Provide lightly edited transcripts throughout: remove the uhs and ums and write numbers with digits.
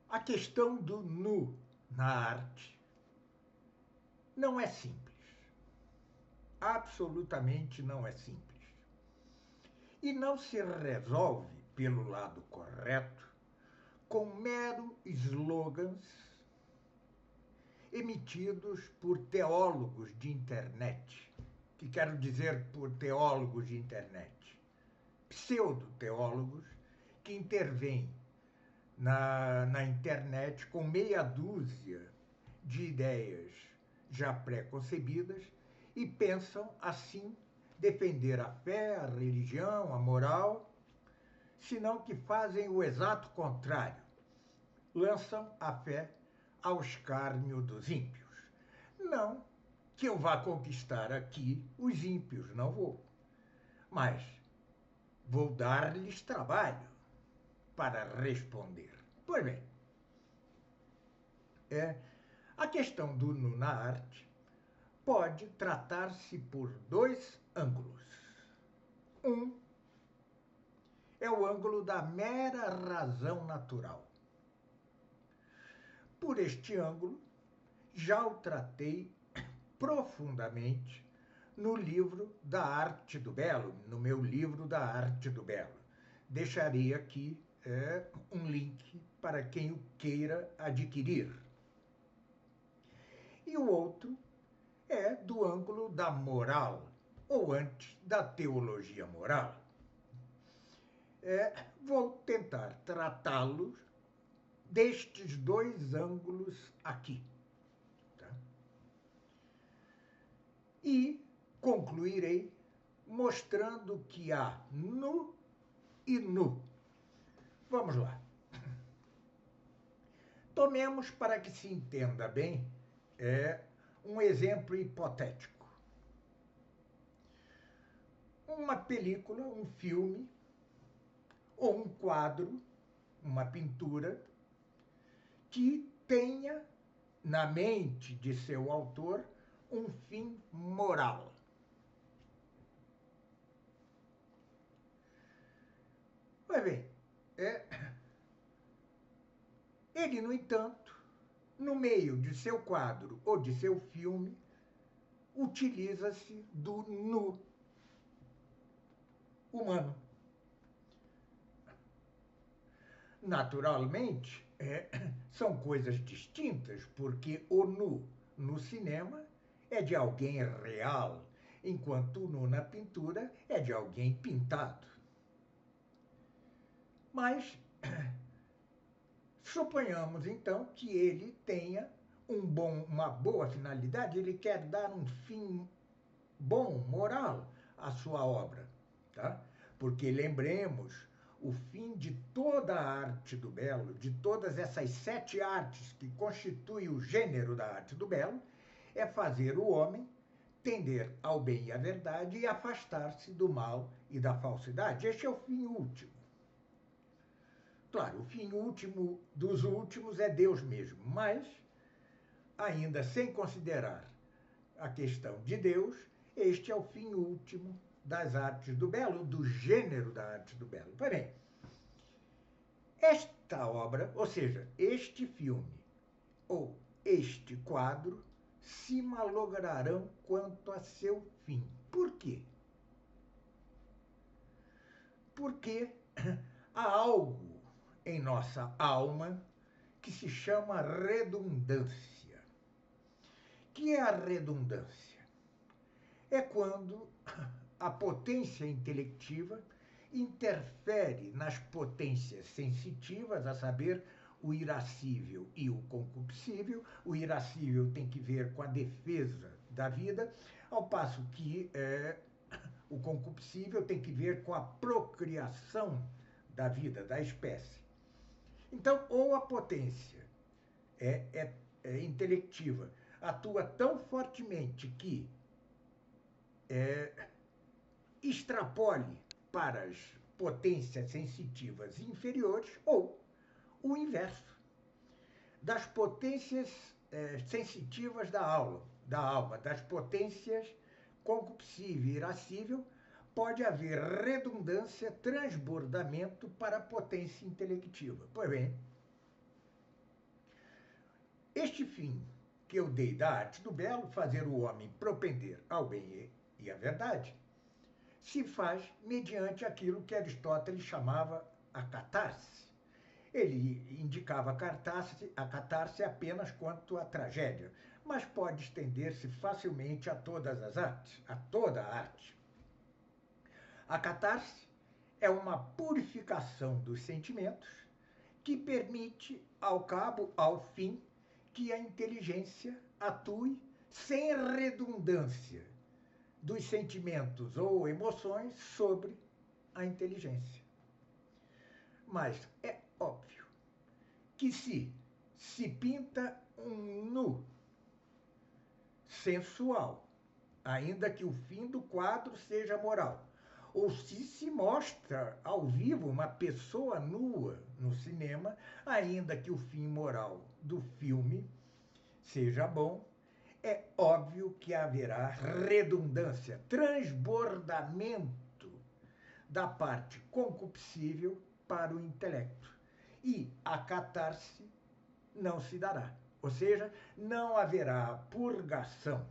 A questão do nu na arte não é simples. Absolutamente não é simples. E não se resolve pelo lado correto com mero slogans emitidos por teólogos de internet. Que quero dizer por teólogos de internet? Pseudo-teólogos que intervêm na internet com meia dúzia de ideias já pré-concebidas e pensam assim defender a fé, a religião, a moral, senão que fazem o exato contrário. Lançam a fé ao escárnio dos ímpios. Não que eu vá conquistar aqui os ímpios, não vou. Mas vou dar-lhes trabalho para responder. Pois bem, a questão do nu na arte pode tratar-se por dois ângulos. Um é o ângulo da mera razão natural. Por este ângulo, já o tratei profundamente no livro da Arte do Belo, no meu livro da Arte do Belo. Deixarei aqui um link para quem o queira adquirir. E o outro é do ângulo da moral, ou antes, da teologia moral. Vou tentar tratá-los destes dois ângulos aqui. Tá? E concluirei mostrando que há nu e nu. Vamos lá. Tomemos, para que se entenda bem, um exemplo hipotético. Uma película, um filme, ou um quadro, uma pintura, que tenha na mente de seu autor um fim moral. Pois bem, ele, no entanto, no meio de seu quadro ou de seu filme, utiliza-se do nu humano. Naturalmente, são coisas distintas, porque o nu no cinema é de alguém real, enquanto o nu na pintura é de alguém pintado. Mas suponhamos então que ele tenha uma boa finalidade, ele quer dar um fim bom, moral à sua obra, tá? Porque lembremos, o fim de toda a arte do belo, de todas essas 7 artes que constituem o gênero da arte do belo, é fazer o homem tender ao bem e à verdade e afastar-se do mal e da falsidade. Este é o fim último. Claro, o fim último dos últimos é Deus mesmo, mas, ainda sem considerar a questão de Deus, este é o fim último das artes do belo, do gênero da arte do belo. Porém, esta obra, ou seja, este filme ou este quadro, se malograrão quanto a seu fim. Por quê? Porque há algo em nossa alma que se chama redundância. O que é a redundância? É quando a potência intelectiva interfere nas potências sensitivas, a saber, o irascível e o concupiscível. O irascível tem que ver com a defesa da vida, ao passo que o concupiscível tem que ver com a procriação da vida, da espécie. Então, ou a potência intelectiva atua tão fortemente que extrapole para as potências sensitivas inferiores, ou o inverso, das potências sensitivas da alma, das potências concupiscível e irascível, pode haver redundância, transbordamento para a potência intelectiva. Pois bem, Este fim que eu dei da arte do belo, fazer o homem propender ao bem e à verdade, se faz mediante aquilo que Aristóteles chamava a catarse. Ele indicava a catarse apenas quanto à tragédia, mas pode estender-se facilmente a todas as artes, a toda a arte. A catarse é uma purificação dos sentimentos que permite, ao fim, que a inteligência atue sem redundância dos sentimentos ou emoções sobre a inteligência. Mas é óbvio que se pinta um nu sensual, ainda que o fim do quadro seja moral, ou se mostra ao vivo uma pessoa nua no cinema, ainda que o fim moral do filme seja bom, é óbvio que haverá redundância, transbordamento da parte concupiscível para o intelecto. E a catarse não se dará. Ou seja, não haverá purgação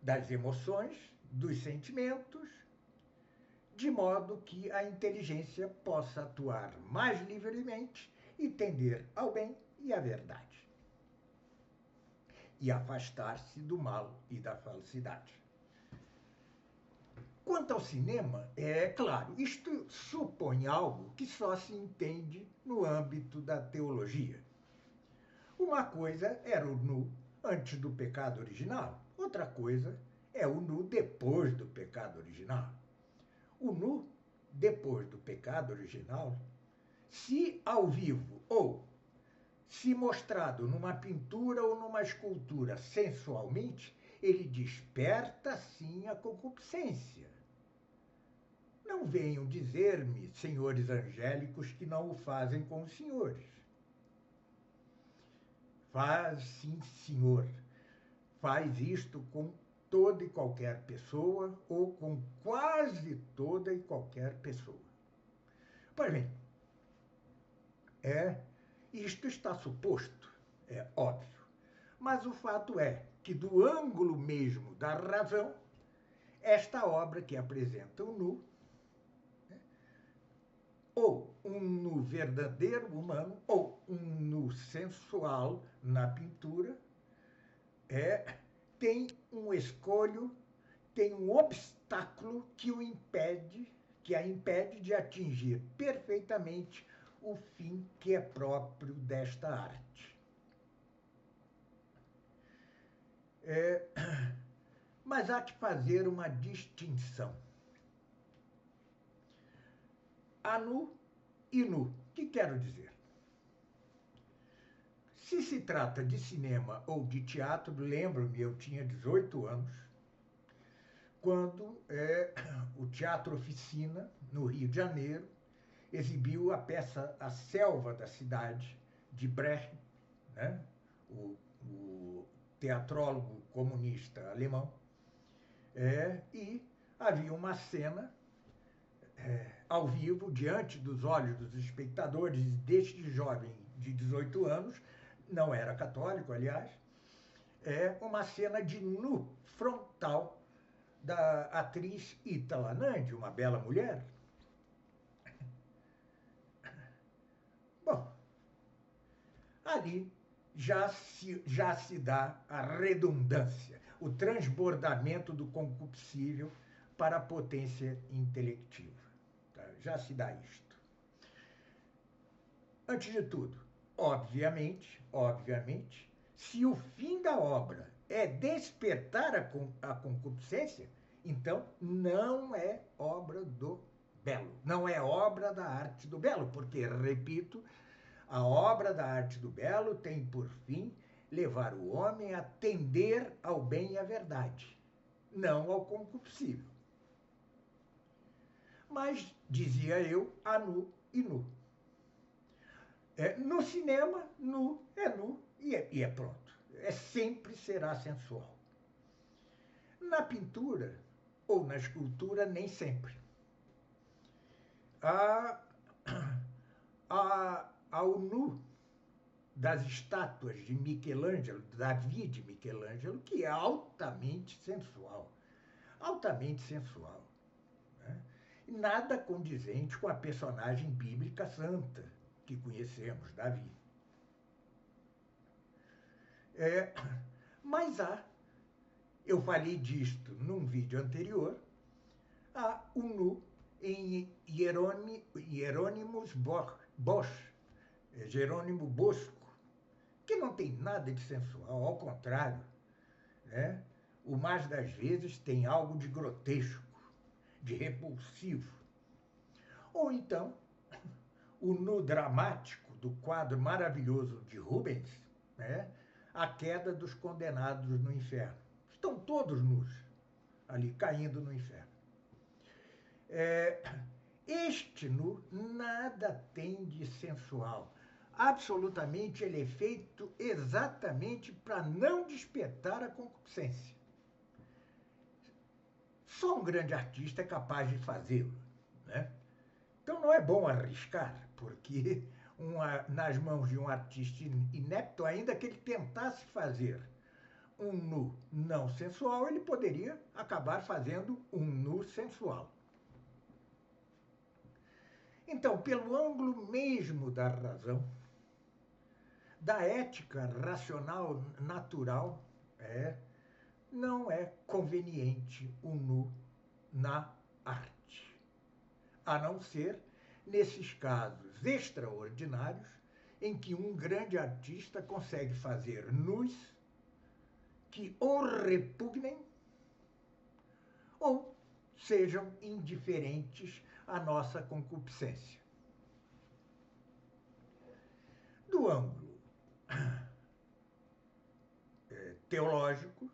das emoções, dos sentimentos, de modo que a inteligência possa atuar mais livremente e tender ao bem e à verdade. E afastar-se do mal e da falsidade. Quanto ao cinema, é claro, isto supõe algo que só se entende no âmbito da teologia. Uma coisa era o nu antes do pecado original, outra coisa é o nu depois do pecado original. O nu depois do pecado original, se ao vivo ou se mostrado numa pintura ou numa escultura sensualmente, ele desperta sim a concupiscência. Não venham dizer-me, senhores angélicos, que não o fazem com os senhores. Faz sim, senhor. Faz isto com toda e qualquer pessoa ou com quase toda e qualquer pessoa. Pois bem, isto está suposto, é óbvio. Mas o fato é que, do ângulo mesmo da razão, esta obra que apresenta o nu, ou um nu verdadeiro humano, ou um nu sensual na pintura, tem um escolho, tem um obstáculo que a impede de atingir perfeitamente o fim que é próprio desta arte. Mas há que fazer uma distinção. Há nu e nu. O que quero dizer? Se se trata de cinema ou de teatro, lembro-me, eu tinha 18 anos, quando o Teatro Oficina, no Rio de Janeiro, exibiu a peça A Selva da Cidade, de Brecht, né? o teatrólogo comunista alemão, e havia uma cena ao vivo, diante dos olhos dos espectadores deste jovem de 18 anos, não era católico, aliás, uma cena de nu frontal da atriz Ítala Nandi, uma bela mulher. Bom, ali já se dá a redundância, o transbordamento do concupiscível para a potência intelectiva. Tá? Já se dá isto. Antes de tudo, obviamente, se o fim da obra é despertar a concupiscência, então não é obra do belo, não é obra da arte do belo, porque, repito, a obra da arte do belo tem por fim levar o homem a tender ao bem e à verdade, não ao concupiscível. Mas, dizia eu, há nu e nu. No cinema, nu e é pronto. Sempre será sensual. Na pintura ou na escultura, nem sempre. Ao nu das estátuas de Michelangelo, Davi de Michelangelo, que é altamente sensual. Altamente sensual. Né? Nada condizente com a personagem bíblica santa que conhecemos, Davi. Mas eu falei disto num vídeo anterior, há o nu em Hieronymus Bosch, Jerônimo Bosco, que não tem nada de sensual, ao contrário, né? O mais das vezes tem algo de grotesco, de repulsivo. Ou então, o nu dramático do quadro maravilhoso de Rubens, né? A queda dos condenados no inferno. Estão todos nus, ali caindo no inferno. Este nu nada tem de sensual. Absolutamente ele é feito exatamente para não despertar a concupiscência. Só um grande artista é capaz de fazê-lo, né? Então não é bom arriscar, porque nas mãos de um artista inepto, ainda que ele tentasse fazer um nu não sensual, ele poderia acabar fazendo um nu sensual. Então, pelo ângulo mesmo da razão, da ética racional natural, não é conveniente o nu na arte. A não ser nesses casos extraordinários em que um grande artista consegue fazer nus que ou repugnem ou sejam indiferentes à nossa concupiscência. Do ângulo teológico,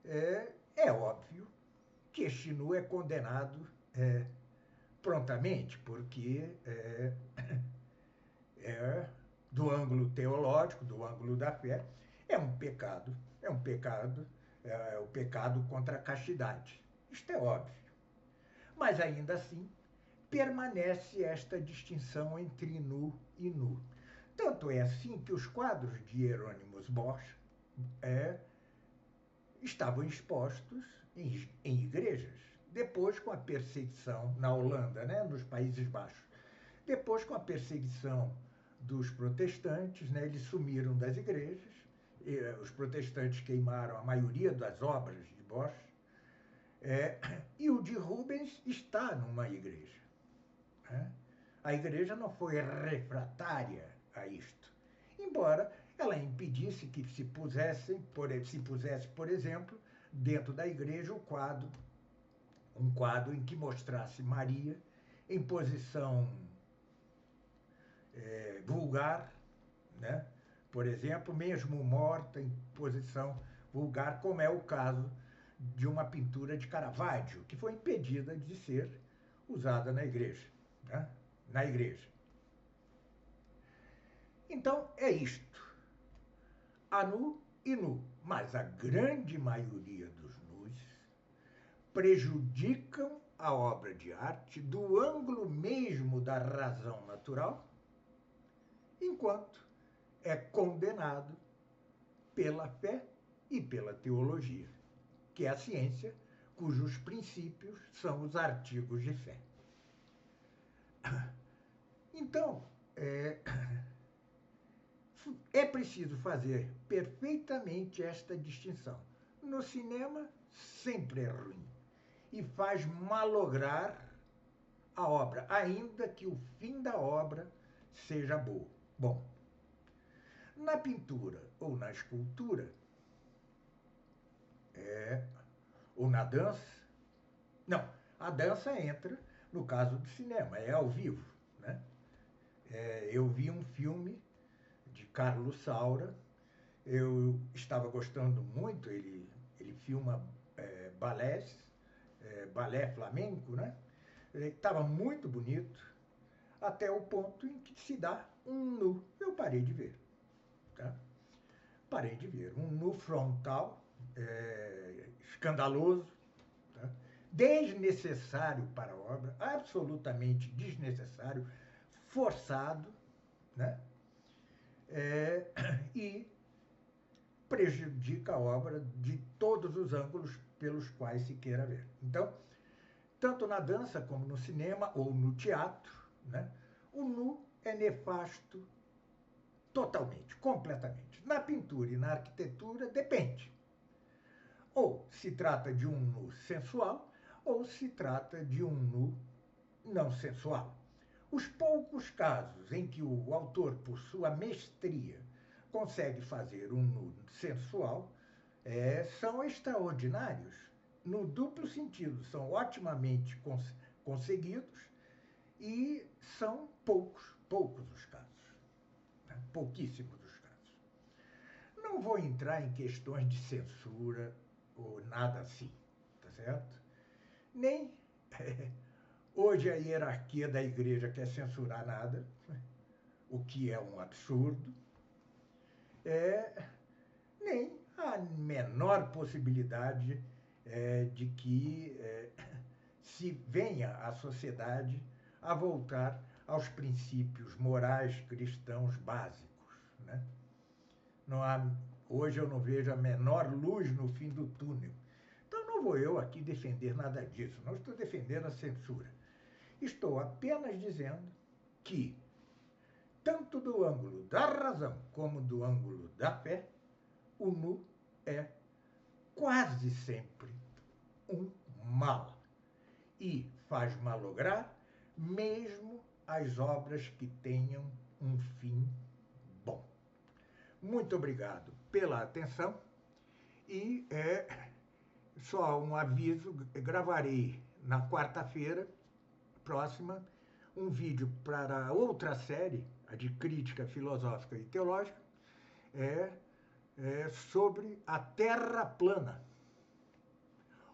é óbvio que este nu é condenado prontamente, porque do ângulo teológico, do ângulo da fé, é um pecado, é o pecado contra a castidade. Isto é óbvio. Mas ainda assim, permanece esta distinção entre nu e nu. Tanto é assim que os quadros de Hieronymus Bosch estavam expostos em igrejas. Depois, com a perseguição na Holanda, né, nos Países Baixos, depois com a perseguição dos protestantes, né, eles sumiram das igrejas, os protestantes queimaram a maioria das obras de Bosch, e o de Rubens está numa igreja. Né? A igreja não foi refratária a isto, embora ela impedisse que se pusesse, por exemplo, dentro da igreja um quadro em que mostrasse Maria em posição vulgar, né? Por exemplo, mesmo morta em posição vulgar, como é o caso de uma pintura de Caravaggio, que foi impedida de ser usada na igreja. Né? Na igreja. Então, é isto. Há nu e nu, mas a grande maioria dos nus prejudicam a obra de arte do ângulo mesmo da razão natural, enquanto é condenado pela fé e pela teologia, que é a ciência cujos princípios são os artigos de fé. Então, é preciso fazer perfeitamente esta distinção. No cinema, sempre é ruim e faz malograr a obra, ainda que o fim da obra seja bom. Na pintura ou na escultura, ou na dança, não, a dança entra no caso do cinema, é ao vivo. Né? Eu vi um filme de Carlos Saura, eu estava gostando muito, ele filma balé flamenco, né? Estava muito bonito, até o ponto em que se dá um nu. Eu parei de ver. Tá? Parei de ver. Um nu frontal, escandaloso, tá? Desnecessário para a obra, absolutamente desnecessário, forçado, né? e prejudica a obra de todos os ângulos pelos quais se queira ver. Então, tanto na dança como no cinema ou no teatro, né, o nu é nefasto totalmente, completamente. Na pintura e na arquitetura, depende. Ou se trata de um nu sensual, ou se trata de um nu não sensual. Os poucos casos em que o autor, por sua mestria, consegue fazer um nu sensual são extraordinários, no duplo sentido, são otimamente conseguidos e são poucos os casos, né? Pouquíssimos os casos. Não vou entrar em questões de censura ou nada assim, tá certo? Nem hoje a hierarquia da igreja quer censurar nada, o que é um absurdo, nem a menor possibilidade de que se venha a sociedade a voltar aos princípios morais cristãos básicos, né? Não há, hoje eu não vejo a menor luz no fim do túnel. Então não vou eu aqui defender nada disso, não estou defendendo a censura. Estou apenas dizendo que, tanto do ângulo da razão como do ângulo da fé, o nu é quase sempre um mal e faz malograr mesmo as obras que tenham um fim bom. Muito obrigado pela atenção e só um aviso, gravarei na quarta-feira próxima um vídeo para outra série, a de crítica filosófica e teológica, sobre a Terra plana,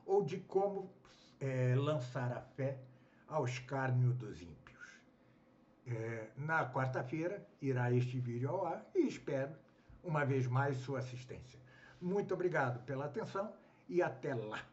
ou de como lançar a fé ao escárnio dos ímpios. Na quarta-feira irá este vídeo ao ar e espero, uma vez mais, sua assistência. Muito obrigado pela atenção e até lá!